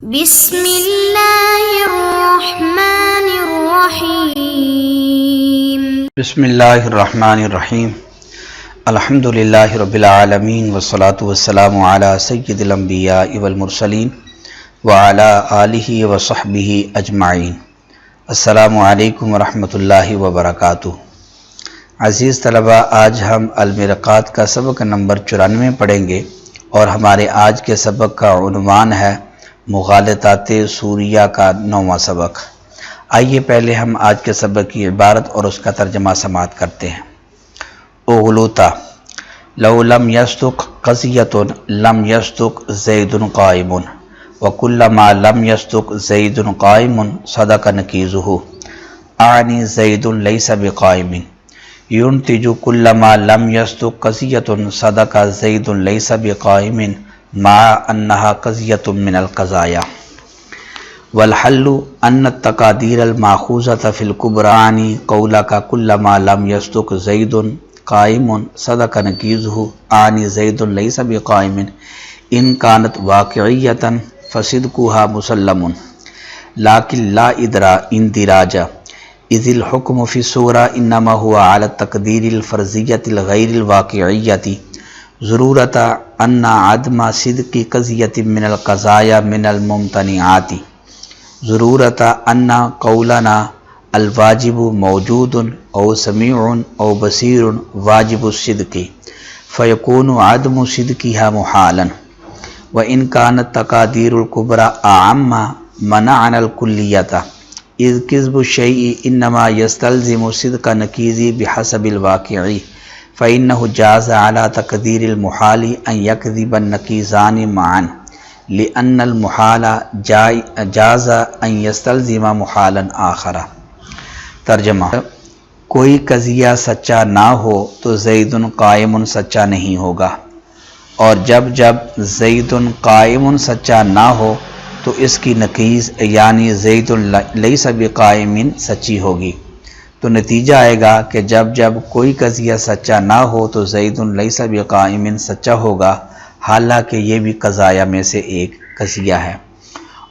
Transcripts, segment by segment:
بسم اللہ الرحمن الرحیم بسم اللہ الرحمن الرحیم الحمد للہ رب العالمین والصلاة والسلام علی سید الانبیاء والمرسلین وعلی آلہ وصحبہ اجمعین۔ السلام علیکم ورحمۃ اللہ وبرکاتہ۔ عزیز طلبہ، آج ہم المرقات کا سبق نمبر 94 پڑھیں گے اور ہمارے آج کے سبق کا عنوان ہے مغالطات سوریہ کا 9واں سبق۔ آئیے پہلے ہم آج کے سبق کی عبارت اور اس کا ترجمہ سماعت کرتے ہیں۔ اغلوطہ لو لم یصدق قضیۃ لم یصدق زید قائم وکلما لم یصدق زید قائم صدق نکیزہ اعنی زید لیس بقائم ينتج كلما لم يصدق قضية صدق زيد ليس بقائم مع أنها قضية من القضايا والحل أن التقادير المأخوذة في الكبرى عن قولك كلما لم يصدق زيد قائم صدق نكيزه عن زيد ليس بقائم إن كانت واقعية فصدقها مسلم لكن لا اندراج اذ الحکم فی الصورہ انما هو علی التقدیر الفرضیۃ الغیر الواقعیۃ ضرورت ان عدم صدق قضیۃ من القضایا من الممتنعات ضرورت ان قولنا الواجب موجود او سمیع او بصیر واجب الصدق فیکون عدم صدقها محالا وان كانت تقادیر الکبری اعم منعنا الکلیۃ اذ کذب الشیء انما یستلزم صدق نکیزی بحسب الواقعی فإنه جاز على تقدیر المحال ان یکذب النکیزان معا لأن المحال جاز ان یستلزم محالا آخر۔ ترجمہ: کوئی قضیہ سچا نہ ہو تو زید قائم سچا نہیں ہوگا، اور جب زید قائم سچا نہ ہو تو اس کی نقیض یعنی زید لیس بقائم سچی ہوگی۔ تو نتیجہ آئے گا کہ جب کوئی قضیہ سچا نہ ہو تو زید لیس بقائم سچا ہوگا، حالانکہ یہ بھی قضایا میں سے ایک قضیہ ہے۔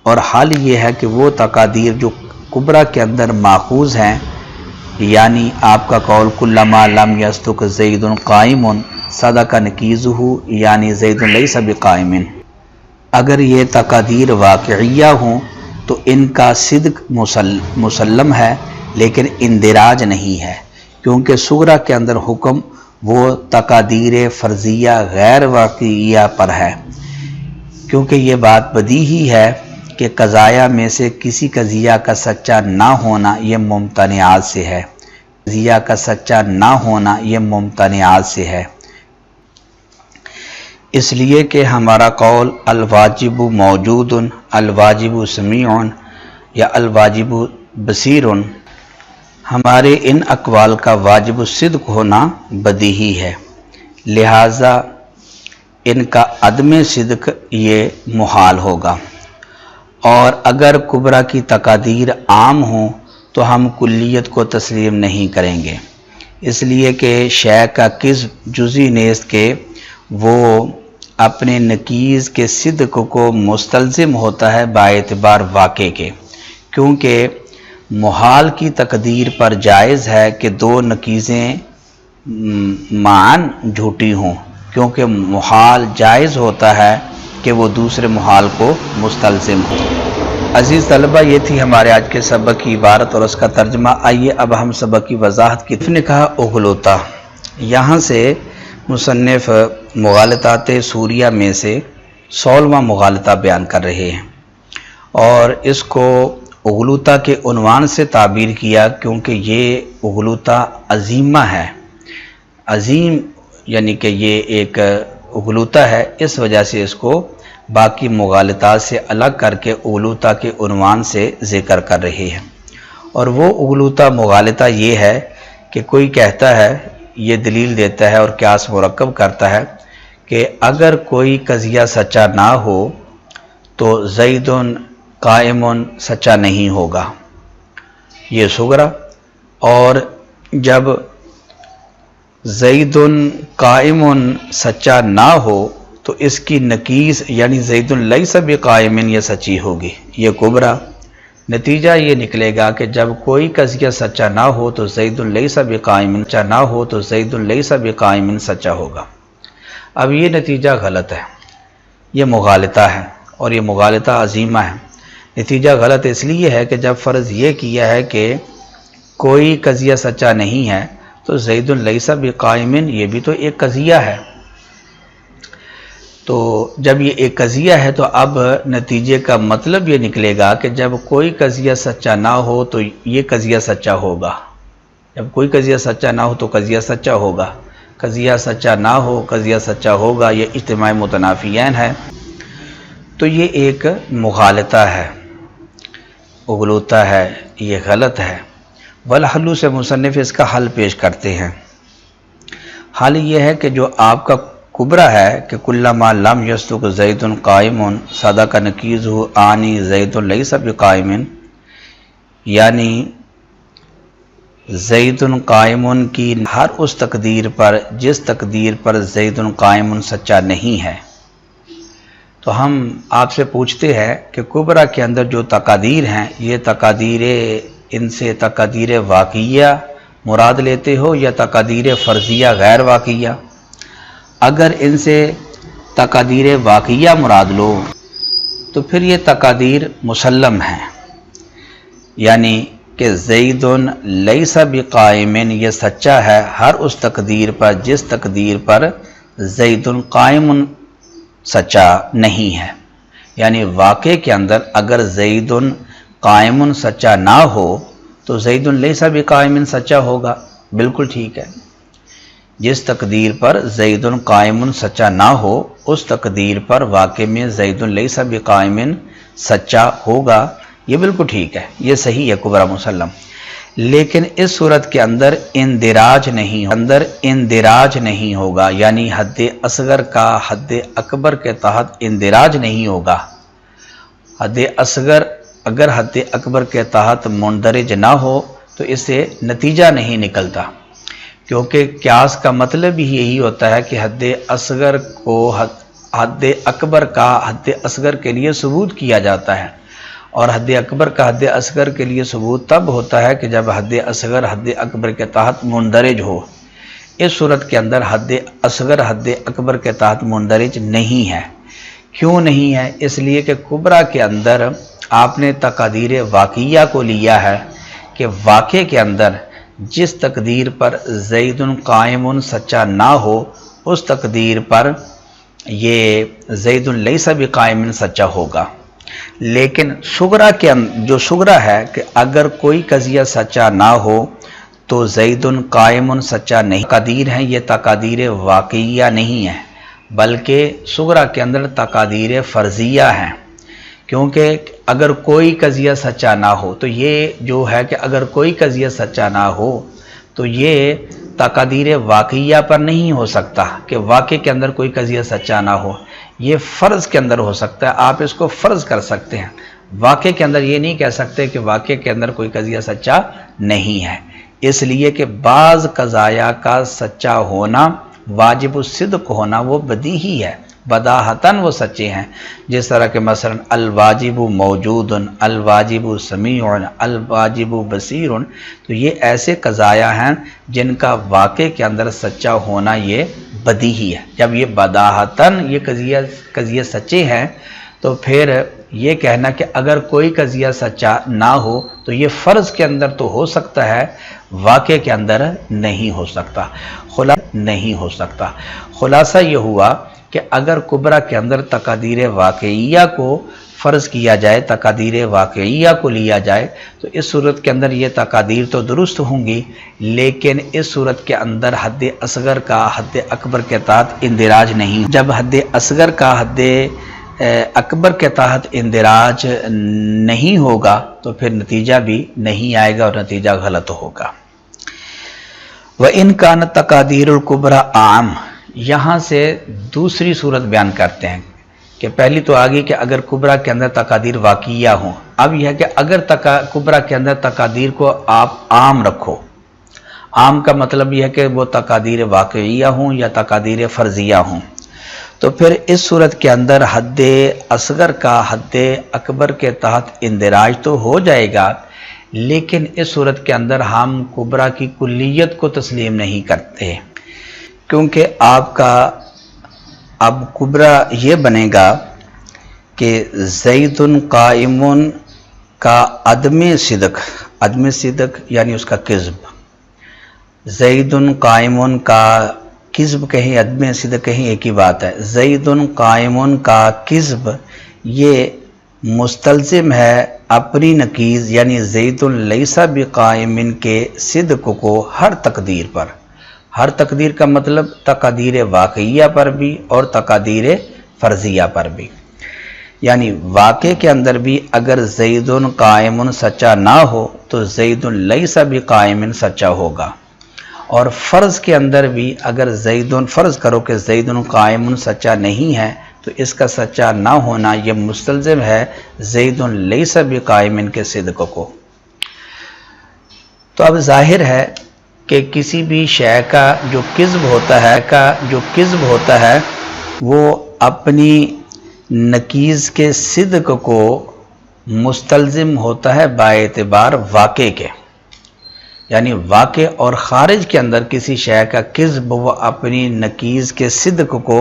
اور حال یہ ہے کہ وہ تقادیر جو کبریٰ کے اندر ماخوذ ہیں، یعنی آپ کا قول کلما لم یصدق زید قائم صدق نکیزہ یعنی زید لیس بقائم، اگر یہ تقادیر واقعیہ ہوں تو ان کا صدق مسلم ہے لیکن اندراج نہیں ہے، کیونکہ صغریٰ کے اندر حکم وہ تقادیر فرضیہ غیر واقعیہ پر ہے، کیونکہ یہ بات بدیہی ہے کہ قضایا میں سے کسی قضیہ کا سچا نہ ہونا یہ ممتنعات سے ہے، قضیہ کا سچا نہ ہونا یہ ممتنعات سے ہے، اس لیے کہ ہمارا قول الواجب موجود، الواجب سمیع یا الواجب بصیر، ہمارے ان اقوال کا واجب الصدق ہونا بدیہی ہے، لہذا ان کا عدم صدق یہ محال ہوگا۔ اور اگر کبریٰ کی تقادیر عام ہوں تو ہم کلیت کو تسلیم نہیں کریں گے، اس لیے کہ شے کا کذب جزئی نیست کہ وہ اپنے نکیز کے صدق کو مستلزم ہوتا ہے باعتبار واقع کے، کیونکہ محال کی تقدیر پر جائز ہے کہ دو نکیزیں معاً جھوٹی ہوں، کیونکہ محال جائز ہوتا ہے کہ وہ دوسرے محال کو مستلزم ہو۔ عزیز طلبہ، یہ تھی ہمارے آج کے سبق کی عبارت اور اس کا ترجمہ۔ آئیے اب ہم سبق کی وضاحت کی۔ نے کہا اغلوطہ، یہاں سے مصنف مغالطات سوریہ میں سے 16واں مغالطہ بیان کر رہے ہیں، اور اس کو اغلوطہ کے عنوان سے تعبیر کیا کیونکہ یہ اغلوطہ عظیمہ ہے، عظیم یعنی کہ یہ ایک اغلوطہ ہے، اس وجہ سے اس کو باقی مغالطات سے الگ کر کے اغلوطہ کے عنوان سے ذکر کر رہے ہیں۔ اور وہ اغلوطہ مغالطہ یہ ہے کہ کوئی کہتا ہے، یہ دلیل دیتا ہے اور قیاس مرکب کرتا ہے کہ اگر کوئی قضیہ سچا نہ ہو تو زید قائم سچا نہیں ہوگا، یہ صغریٰ، اور جب زید قائم سچا نہ ہو تو اس کی نکیس یعنی زید لیس بقائم یہ سچی ہوگی، یہ کبرا۔ نتیجہ یہ نکلے گا کہ جب کوئی قضیہ سچا نہ ہو تو زید لیس بقائم سچا نہ ہو تو زید لیس بقائم سچا ہوگا۔ اب یہ نتیجہ غلط ہے، یہ مغالطہ ہے، اور یہ مغالطہ عظیمہ ہے۔ نتیجہ غلط اس لیے ہے کہ جب فرض یہ کیا ہے کہ کوئی قضیہ سچا نہیں ہے تو زید لیس بقائم یہ بھی تو ایک قضیہ ہے۔ تو جب یہ ایک قضیہ ہے تو اب نتیجے کا مطلب یہ نکلے گا کہ جب کوئی قضیہ سچا نہ ہو تو یہ قضیہ سچا ہوگا، جب کوئی قضیہ سچا نہ ہو تو قضیہ سچا ہوگا، قضیہ سچا نہ ہو قضیہ سچا ہوگا، یہ اجتماع متنافیین ہے۔ تو یہ ایک مغالطہ ہے، اغلوطہ ہے، یہ غلط ہے۔ والحل سے مصنف اس کا حل پیش کرتے ہیں۔ حل یہ ہے کہ جو آپ کا کبرا ہے کہ کلما لم یصدق زید قائم صدق نکیزہ آنی زید لیس بقائم، یعنی زید قائم کی ہر اس تقدیر پر جس تقدیر پر زید قائم سچا نہیں ہے۔ تو ہم آپ سے پوچھتے ہیں کہ کبرا کے اندر جو تقادیر ہیں یہ تقادیر، ان سے تقادیر واقعیہ مراد لیتے ہو یا تقادیر فرضیہ غیر واقعیہ؟ اگر ان سے تقادیر واقعیہ مراد لو تو پھر یہ تقادیر مسلم ہیں، یعنی کہ زید لیس بقائم یہ سچا ہے ہر اس تقدیر پر جس تقدیر پر زید قائم سچا نہیں ہے۔ یعنی واقع کے اندر اگر زید قائم سچا نہ ہو تو زید لیس بقائم سچا ہوگا، بالکل ٹھیک ہے۔ جس تقدیر پر زید قائم سچا نہ ہو اس تقدیر پر واقع میں زید لیس بقائم سچا ہوگا، یہ بالکل ٹھیک ہے، یہ صحیح ہے کبرا مسلم۔ لیکن اس صورت کے اندر اندراج نہیں ہوگا، یعنی حد اصغر کا حد اکبر کے تحت اندراج نہیں ہوگا۔ حد اصغر اگر حد اکبر کے تحت مندرج نہ ہو تو اس سے نتیجہ نہیں نکلتا، کیونکہ قیاس کا مطلب ہی یہی ہوتا ہے کہ حد اصغر کو حد اکبر کا حد اصغر کے لیے ثبوت کیا جاتا ہے، اور حد اکبر کا حد اصغر کے لیے ثبوت تب ہوتا ہے کہ جب حد اصغر حد اکبر کے تحت مندرج ہو۔ اس صورت کے اندر حد اصغر حد اکبر کے تحت مندرج نہیں ہے۔ کیوں نہیں ہے؟ اس لیے کہ کبرا کے اندر آپ نے تقادیر واقعیہ کو لیا ہے کہ واقع کے اندر جس تقدیر پر زید قائم سچا نہ ہو اس تقدیر پر یہ زید لیس بقائم سچا ہوگا۔ لیکن صغرا کے جو صغرا ہے کہ اگر کوئی قضیہ سچا نہ ہو تو زید قائم سچا نہیں، تقادیر ہیں یہ تقادیر واقعیہ نہیں ہیں بلکہ صغرا کے اندر تقادیر فرضیہ ہیں، کیونکہ اگر کوئی قضیہ سچا نہ ہو تو یہ جو ہے کہ اگر کوئی قضیہ سچا نہ ہو تو یہ تقادیر واقعیہ پر نہیں ہو سکتا کہ واقع کے اندر کوئی قضیہ سچا نہ ہو، یہ فرض کے اندر ہو سکتا ہے، آپ اس کو فرض کر سکتے ہیں۔ واقع کے اندر یہ نہیں کہہ سکتے کہ واقع کے اندر کوئی قضیہ سچا نہیں ہے، اس لیے کہ بعض قضایا کا سچا ہونا واجب الصدق ہونا وہ بدیہی ہے، بداہتاً وہ سچے ہیں، جس طرح کہ مثلا الواجب موجود، الواجب سمیع، الواجب بصیر، تو یہ ایسے قضایا ہیں جن کا واقع کے اندر سچا ہونا یہ بدیہی ہے۔ جب یہ بداہتاً یہ قضیہ سچے ہیں تو پھر یہ کہنا کہ اگر کوئی قضیہ سچا نہ ہو تو یہ فرض کے اندر تو ہو سکتا ہے، واقع کے اندر نہیں ہو سکتا، خلاصہ یہ ہوا کہ اگر کبرا کے اندر تقادیر واقعیہ کو فرض کیا جائے، تقادیر واقعیہ کو لیا جائے تو اس صورت کے اندر یہ تقادیر تو درست ہوں گی، لیکن اس صورت کے اندر حد اصغر کا حد اکبر کے تحت اندراج نہیں۔ جب حد اصغر کا حد اکبر کے تحت اندراج نہیں ہوگا تو پھر نتیجہ بھی نہیں آئے گا اور نتیجہ غلط ہوگا۔ وَإِنْ كَانَتْ تَقَادِيرُ الْكُبْرَى عام، یہاں سے دوسری صورت بیان کرتے ہیں کہ پہلی تو آگی کہ اگر کبرا کے اندر تقادیر واقعیہ ہوں، اب یہ ہے کہ اگر کبرا کے اندر تقادیر کو آپ عام رکھو، عام کا مطلب یہ ہے کہ وہ تقادیر واقعیہ ہوں یا تقادیر فرضیہ ہوں، تو پھر اس صورت کے اندر حد اصغر کا حد اکبر کے تحت اندراج تو ہو جائے گا، لیکن اس صورت کے اندر ہم کبریٰ کی کلیت کو تسلیم نہیں کرتے، کیونکہ آپ کا اب کبریٰ یہ بنے گا کہ زید قائم کا عدم صدق یعنی اس کا کذب، زید قائم کا کذب کہیں عدم صدق کہیں ایک ہی بات ہے۔ زید قائم کا کذب یہ مستلزم ہے اپنی نقیض یعنی زید لیس بقائم کے صدق کو ہر تقدیر پر، ہر تقدیر کا مطلب تقدیر واقعیہ پر بھی اور تقدیر فرضیہ پر بھی، یعنی واقع کے اندر بھی اگر زید قائم سچا نہ ہو تو زید لیس بقائم سچا ہوگا، اور فرض کے اندر بھی اگر فرض کرو کہ زید قائم سچا نہیں ہے تو اس کا سچا نہ ہونا یہ مستلزم ہے زید لیس بقائم کے صدق کو۔ تو اب ظاہر ہے کہ کسی بھی شے کا جو کذب ہوتا ہے وہ اپنی نقیض کے صدق کو مستلزم ہوتا ہے باعتبار واقع کے، یعنی واقع اور خارج کے اندر کسی شے کا کذب وہ اپنی نقیض کے صدق کو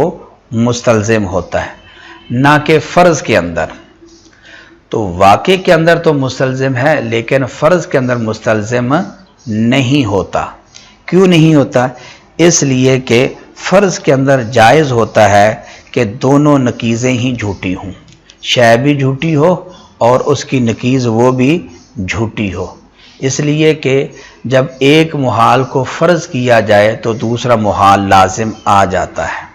مستلزم ہوتا ہے، نہ کہ فرض کے اندر۔ تو واقع کے اندر تو مستلزم ہے لیکن فرض کے اندر مستلزم نہیں ہوتا۔ کیوں نہیں ہوتا؟ اس لیے کہ فرض کے اندر جائز ہوتا ہے کہ دونوں نقیضیں ہی جھوٹی ہوں، شے بھی جھوٹی ہو اور اس کی نقیض وہ بھی جھوٹی ہو، اس لیے کہ جب ایک محال کو فرض کیا جائے تو دوسرا محال لازم آ جاتا ہے۔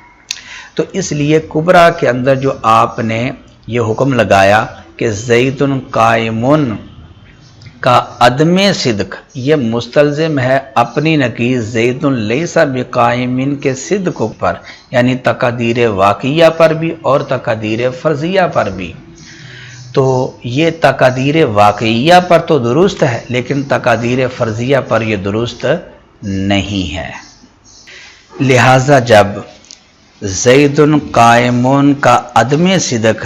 تو اس لیے کبریٰ کے اندر جو آپ نے یہ حکم لگایا کہ زید قائم کا عدم صدق یہ مستلزم ہے اپنی نقیض زید لیس بقائم کے صدق پر، یعنی تقدیر واقعیہ پر بھی اور تقدیر فرضیہ پر بھی، تو یہ تقدیر واقعیہ پر تو درست ہے لیکن تقدیر فرضیہ پر یہ درست نہیں ہے۔ لہذا جب زید قائم کا عدم صدق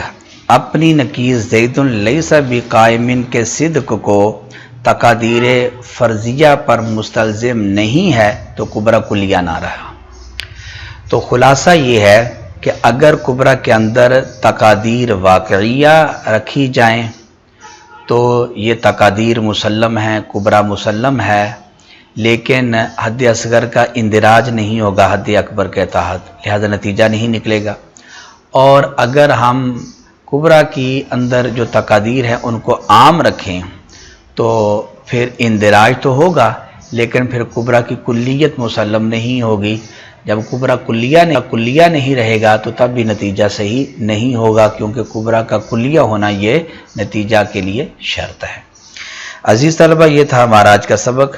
اپنی نقیض زید لیس بقائم کے صدق کو تقدیر فرضیہ پر مستلزم نہیں ہے تو کبریٰ کلیہ نہ رہا۔ تو خلاصہ یہ ہے کہ اگر کبریٰ کے اندر تقادیر واقعیہ رکھی جائیں تو یہ تقادیر مسلم ہیں، کبریٰ مسلم ہے، لیکن حد اصغر کا اندراج نہیں ہوگا حد اکبر کے تحت، لہذا نتیجہ نہیں نکلے گا۔ اور اگر ہم کبریٰ کی اندر جو تقادیر ہیں ان کو عام رکھیں تو پھر اندراج تو ہوگا لیکن پھر کبریٰ کی کلیت مسلم نہیں ہوگی۔ جب کبریٰ کلیہ نہیں رہے گا تو تب بھی نتیجہ صحیح نہیں ہوگا، کیونکہ کبریٰ کا کلیہ ہونا یہ نتیجہ کے لیے شرط ہے۔ عزیز طلبہ، یہ تھا ہمارا آج کا سبق۔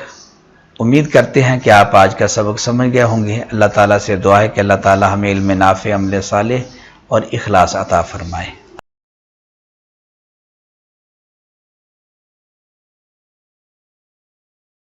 امید کرتے ہیں کہ آپ آج کا سبق سمجھ گئے ہوں گے۔ اللہ تعالیٰ سے دعا ہے کہ اللہ تعالیٰ ہمیں علم نافع، عمل صالح اور اخلاص عطا فرمائے۔